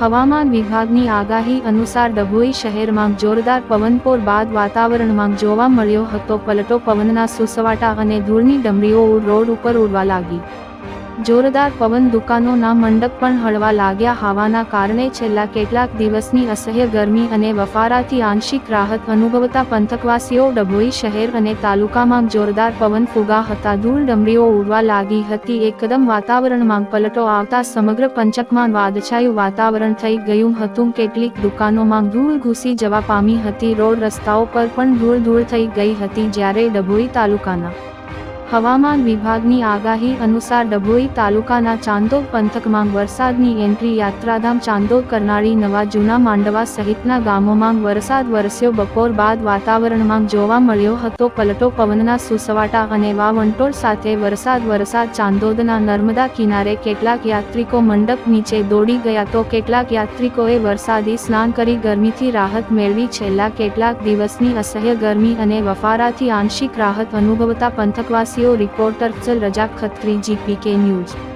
હવામાન વિભાગની આગાહી અનુસાર ડભોઈ શહેરમાં જોરદાર પવનપોર બાદ વાતાવરણમાં જોવા મળ્યો હતો પલટો. પવનના સુસવાટા અને ધૂળની ડમરીઓ રોડ ઉપર ઉડવા લાગી. જોરદાર પવન દુકાનોના મંડપ પણ હળવા લાગ્યા. હવાના કારણે છેલ્લા કેટલાક દિવસની અસહ્ય ગરમી અને બફારાથી આંશિક રાહત અનુભવતા પંથકવાસીઓ ડભોઈ શહેર અને તાલુકામાં જોરદાર પવન ફૂંકા હતા. ધૂળ ડમરીઓ ઉડવા લાગી હતી. એકદમ વાતાવરણમાં પલટો આવતા સમગ્ર પંથકમાં વાદળછાયું વાતાવરણ થઈ ગયું હતું. કેટલીક દુકાનોમાં ધૂળ ઘૂસી જવા પામી હતી. રોડ રસ્તાઓ પર પણ ધૂળ થઈ ગઈ હતી. જ્યારે ડભોઈ તાલુકાના હવામાન વિભાગની આગાહી અનુસાર ડભોઈ તાલુકાના ચાંદોદ પંથકમાં વરસાદની એન્ટ્રી. યાત્રાધામ ચાંદોદ, કરનાળી, નવા જૂના માંડવા સહિતના ગામોમાં વરસાદ વરસ્યો. બપોર બાદ વાતાવરણમાં જોવા મળ્યો હતો પલટો. પવનના સુસવાટા અને વાવંટોળ સાથે વરસાદ. ચાંદોદના નર્મદા કિનારે કેટલાક યાત્રિકો મંડપ નીચે દોડી ગયા તો કેટલાક યાત્રિકોએ વરસાદી સ્નાન કરી ગરમીથી રાહત મેળવી. છેલ્લા કેટલાક દિવસની અસહ્ય ગરમી અને બફારાથી આંશિક રાહત અનુભવતા પંથકવાસી reporter Razak Khatri, GPK news.